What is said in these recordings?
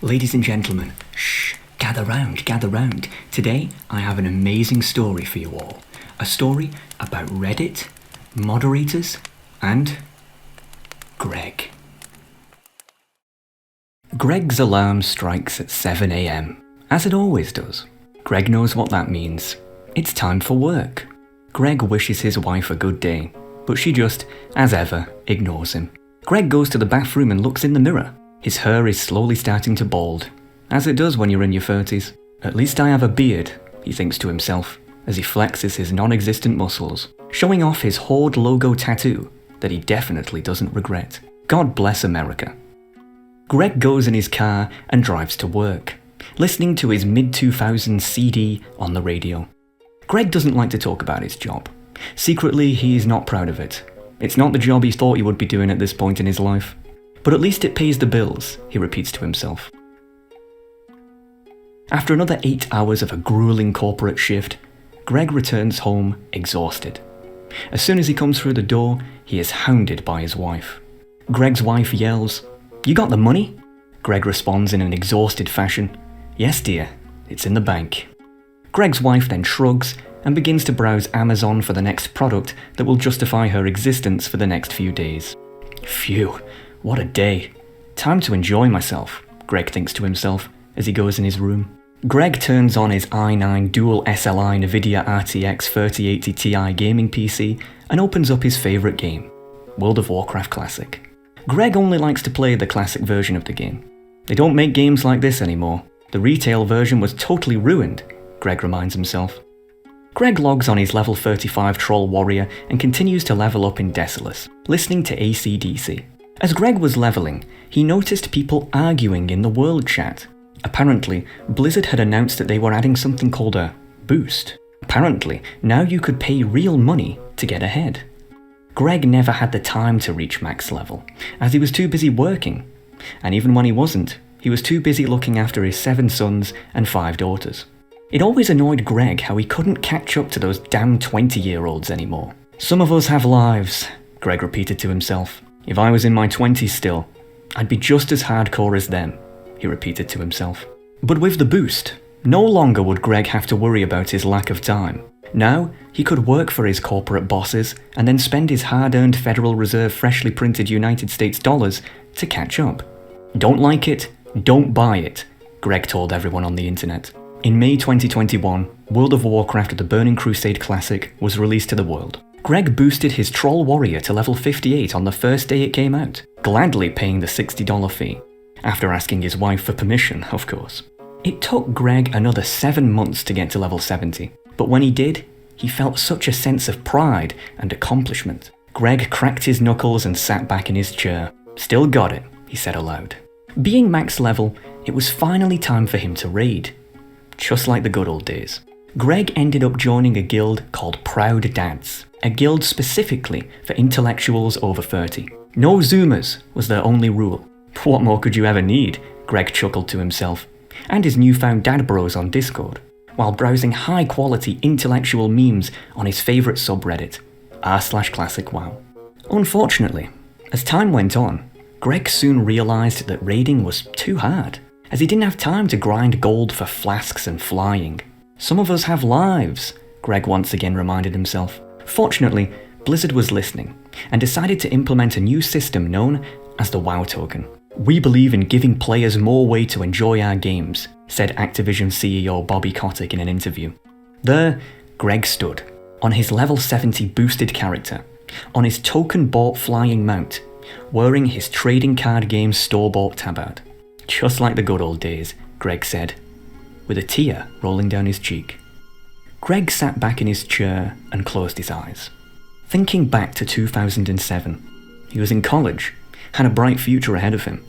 Ladies and gentlemen, shh, gather round, gather round. Today, I have an amazing story for you all. A story about Reddit, moderators, and Greg. Greg's alarm strikes at 7 a.m, as it always does. Greg knows what that means. It's time for work. Greg wishes his wife a good day, but she just, as ever, ignores him. Greg goes to the bathroom and looks in the mirror. His hair is slowly starting to bald, as it does when you're in your 30s. At least I have a beard, he thinks to himself, as he flexes his non-existent muscles, showing off his Horde logo tattoo that he definitely doesn't regret. God bless America. Greg goes in his car and drives to work, listening to his mid-2000s CD on the radio. Greg doesn't like to talk about his job. Secretly, he's not proud of it. It's not the job he thought he would be doing at this point in his life. But at least it pays the bills, he repeats to himself. After another 8 hours of a grueling corporate shift, Greg returns home exhausted. As soon as he comes through the door, he is hounded by his wife. Greg's wife yells, "You got the money?" Greg responds in an exhausted fashion, "Yes, dear, it's in the bank." Greg's wife then shrugs and begins to browse Amazon for the next product that will justify her existence for the next few days. Phew, what a day. Time to enjoy myself, Greg thinks to himself as he goes in his room. Greg turns on his i9 dual SLI Nvidia RTX 3080 Ti gaming PC and opens up his favourite game, World of Warcraft Classic. Greg only likes to play the classic version of the game. They don't make games like this anymore. The retail version was totally ruined, Greg reminds himself. Greg logs on his level 35 Troll Warrior and continues to level up in Desolace, listening to AC/DC. As Greg was leveling, he noticed people arguing in the world chat. Apparently, Blizzard had announced that they were adding something called a boost. Apparently, now you could pay real money to get ahead. Greg never had the time to reach max level, as he was too busy working. And even when he wasn't, he was too busy looking after his 7 sons and 5 daughters. It always annoyed Greg how he couldn't catch up to those damn 20-year-olds anymore. "Some of us have lives," Greg repeated to himself. "If I was in my 20s still, I'd be just as hardcore as them," he repeated to himself. But with the boost, no longer would Greg have to worry about his lack of time. Now, he could work for his corporate bosses and then spend his hard-earned Federal Reserve freshly printed United States dollars to catch up. Don't like it? Don't buy it, Greg told everyone on the internet. In May 2021, World of Warcraft The Burning Crusade Classic was released to the world. Greg boosted his Troll Warrior to level 58 on the first day it came out, gladly paying the $60 fee, after asking his wife for permission, of course. It took Greg another 7 months to get to level 70, but when he did, he felt such a sense of pride and accomplishment. Greg cracked his knuckles and sat back in his chair. "Still got it," he said aloud. Being max level, it was finally time for him to raid. Just like the good old days. Greg ended up joining a guild called Proud Dads, a guild specifically for intellectuals over 30. No Zoomers was their only rule. What more could you ever need? Greg chuckled to himself, and his newfound dad bros on Discord, while browsing high-quality intellectual memes on his favourite subreddit, r/classicwow. Unfortunately, as time went on, Greg soon realised that raiding was too hard, as he didn't have time to grind gold for flasks and flying. "Some of us have lives," Greg once again reminded himself. Fortunately, Blizzard was listening, and decided to implement a new system known as the WoW token. "We believe in giving players more way to enjoy our games," said Activision CEO Bobby Kotick in an interview. There, Greg stood, on his level 70 boosted character, on his token-bought flying mount, wearing his trading card game store-bought tabard. "Just like the good old days," Greg said, with a tear rolling down his cheek. Greg sat back in his chair and closed his eyes. Thinking back to 2007, he was in college, had a bright future ahead of him.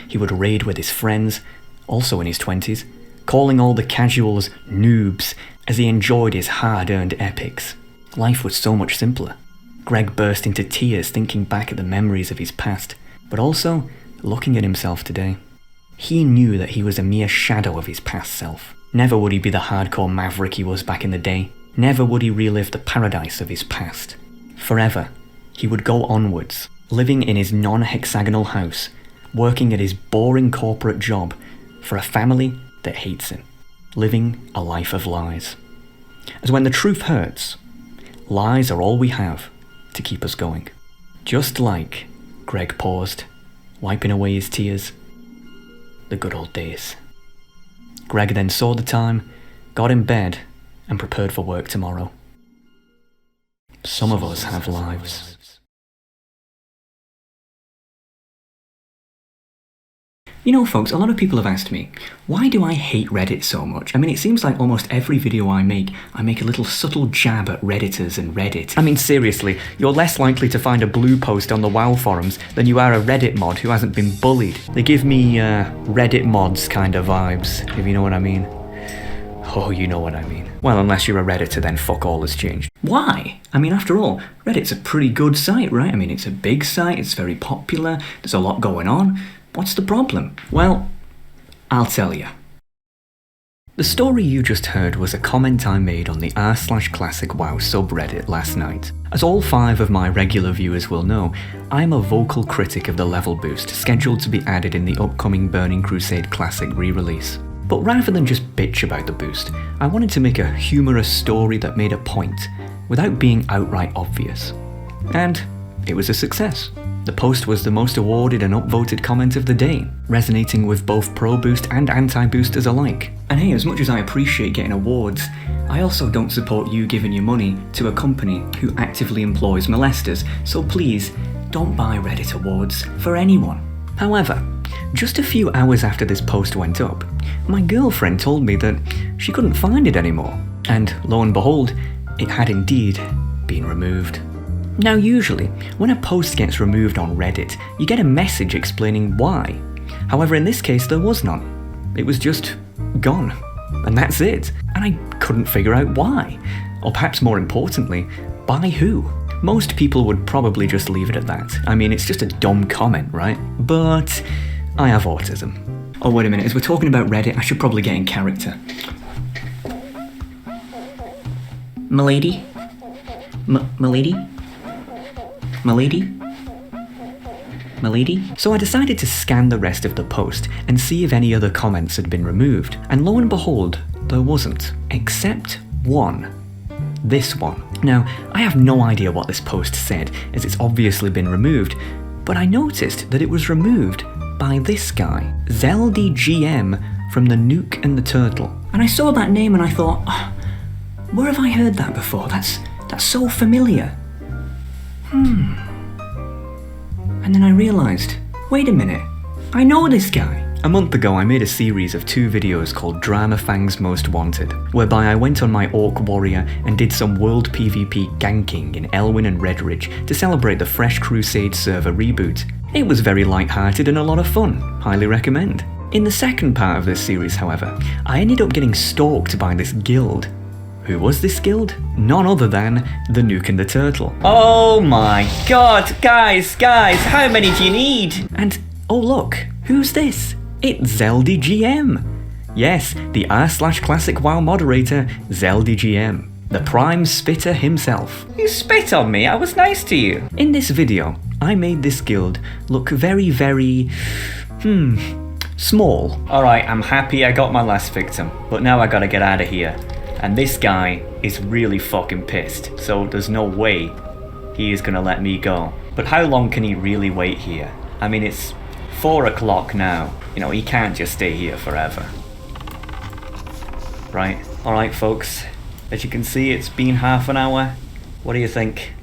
He would raid with his friends, also in his 20s, calling all the casuals noobs as he enjoyed his hard-earned epics. Life was so much simpler. Greg burst into tears thinking back at the memories of his past, but also looking at himself today. He knew that he was a mere shadow of his past self. Never would he be the hardcore maverick he was back in the day. Never would he relive the paradise of his past. Forever, he would go onwards, living in his non-hexagonal house, working at his boring corporate job, for a family that hates him, living a life of lies. As when the truth hurts, lies are all we have to keep us going. Just like, Greg paused, wiping away his tears, the good old days. Greg then saw the time, got in bed, and prepared for work tomorrow. Some of us have lives. You know, folks, a lot of people have asked me, why do I hate Reddit so much? I mean, it seems like almost every video I make a little subtle jab at Redditors and Reddit. I mean, seriously, you're less likely to find a blue post on the WoW forums than you are a Reddit mod who hasn't been bullied. They give me, Reddit mods kind of vibes, if you know what I mean. Oh, you know what I mean. Well, unless you're a Redditor, then fuck all has changed. Why? I mean, after all, Reddit's a pretty good site, right? I mean, it's a big site, it's very popular, there's a lot going on. What's the problem? Well, I'll tell you. The story you just heard was a comment I made on the r/classic WoW subreddit last night. As all 5 of my regular viewers will know, I'm a vocal critic of the level boost scheduled to be added in the upcoming Burning Crusade Classic re-release. But rather than just bitch about the boost, I wanted to make a humorous story that made a point, without being outright obvious. And it was a success. The post was the most awarded and upvoted comment of the day, resonating with both pro-boost and anti-boosters alike. And hey, as much as I appreciate getting awards, I also don't support you giving your money to a company who actively employs molesters, so please, don't buy Reddit awards for anyone. However, just a few hours after this post went up, my girlfriend told me that she couldn't find it anymore, and lo and behold, it had indeed been removed. Now usually, when a post gets removed on Reddit, you get a message explaining why. However, in this case there was none. It was just gone. And that's it. And I couldn't figure out why. Or perhaps more importantly, by who? Most people would probably just leave it at that. I mean, it's just a dumb comment, right? But I have autism. Oh, wait a minute, as we're talking about Reddit, I should probably get in character. M'lady? M'lady? M'lady? M'lady? So I decided to scan the rest of the post and see if any other comments had been removed, and lo and behold, there wasn't. Except one. This one. Now, I have no idea what this post said, as it's obviously been removed, but I noticed that it was removed by this guy, ZeldGM from the Nuke and the Turtle. And I saw that name and I thought, oh, where have I heard that before? That's so familiar. And then I realised, wait a minute, I know this guy. A month ago I made a series of 2 videos called Drama Fang's Most Wanted, whereby I went on my Orc Warrior and did some world PvP ganking in Elwyn and Redridge to celebrate the Fresh Crusade server reboot. It was very light-hearted and a lot of fun, highly recommend. In the second part of this series, however, I ended up getting stalked by this guild. Who was this guild? None other than the Nuke and the Turtle. Oh my god, guys, how many do you need? And, oh look, who's this? It's ZeldGM. Yes, the r/classic WoW moderator, ZeldGM. The prime spitter himself. You spit on me, I was nice to you. In this video, I made this guild look very, very, small. Alright, I'm happy I got my last victim, but now I gotta get out of here. And this guy is really fucking pissed, so there's no way he is gonna let me go. But how long can he really wait here? I mean, it's 4 o'clock now. You know, he can't just stay here forever. Right, alright folks. As you can see, it's been half an hour. What do you think?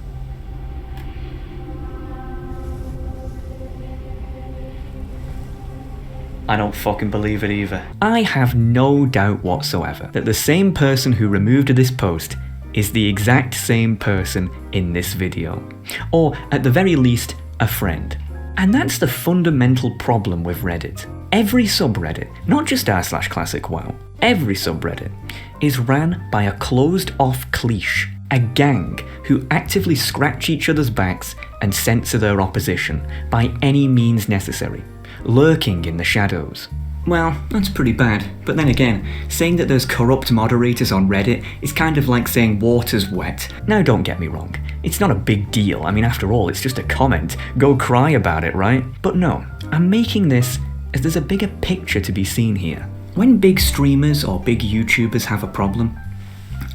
I don't fucking believe it either. I have no doubt whatsoever that the same person who removed this post is the exact same person in this video. Or, at the very least, a friend. And that's the fundamental problem with Reddit. Every subreddit, not just r/classic WoW, every subreddit is ran by a closed-off clique, a gang who actively scratch each other's backs and censor their opposition by any means necessary, lurking in the shadows. Well, that's pretty bad, but then again, saying that there's corrupt moderators on Reddit is kind of like saying water's wet. Now don't get me wrong, it's not a big deal, I mean after all it's just a comment, go cry about it, right? But no, I'm making this as there's a bigger picture to be seen here. When big streamers or big YouTubers have a problem,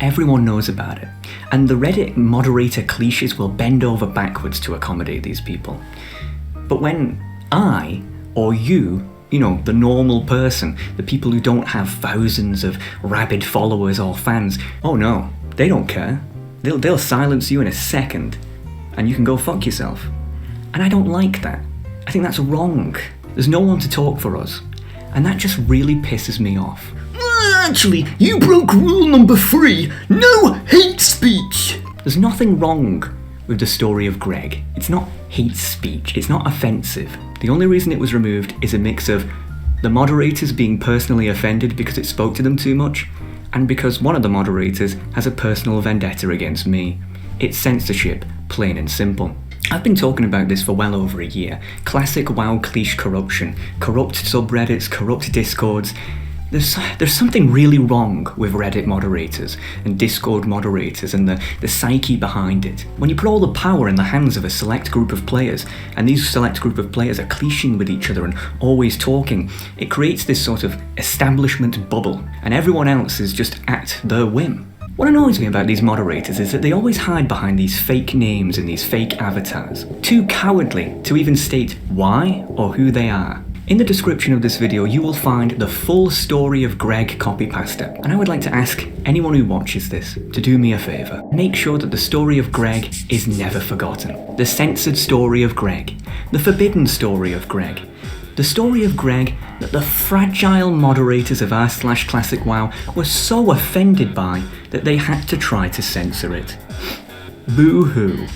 everyone knows about it, and the Reddit moderator cliches will bend over backwards to accommodate these people. But when I, or you, the normal person, the people who don't have thousands of rabid followers or fans, oh no, they don't care. They'll silence you in a second, and you can go fuck yourself. And I don't like that. I think that's wrong. There's no one to talk for us, and that just really pisses me off. Actually, you broke rule number 3, no hate speech! There's nothing wrong with the story of Greg. It's not hate speech, it's not offensive. The only reason it was removed is a mix of the moderators being personally offended because it spoke to them too much, and because one of the moderators has a personal vendetta against me. It's censorship, plain and simple. I've been talking about this for well over a year. Classic WoW cliche corruption, corrupt subreddits, corrupt discords. There's something really wrong with Reddit moderators and Discord moderators and the psyche behind it. When you put all the power in the hands of a select group of players, and these select group of players are cliching with each other and always talking, it creates this sort of establishment bubble, and everyone else is just at their whim. What annoys me about these moderators is that they always hide behind these fake names and these fake avatars, too cowardly to even state why or who they are. In the description of this video, you will find the full story of Greg copypasta, and I would like to ask anyone who watches this to do me a favour. Make sure that the story of Greg is never forgotten. The censored story of Greg, the forbidden story of Greg, the story of Greg that the fragile moderators of r/Classic WoW were so offended by that they had to try to censor it. Boo-hoo.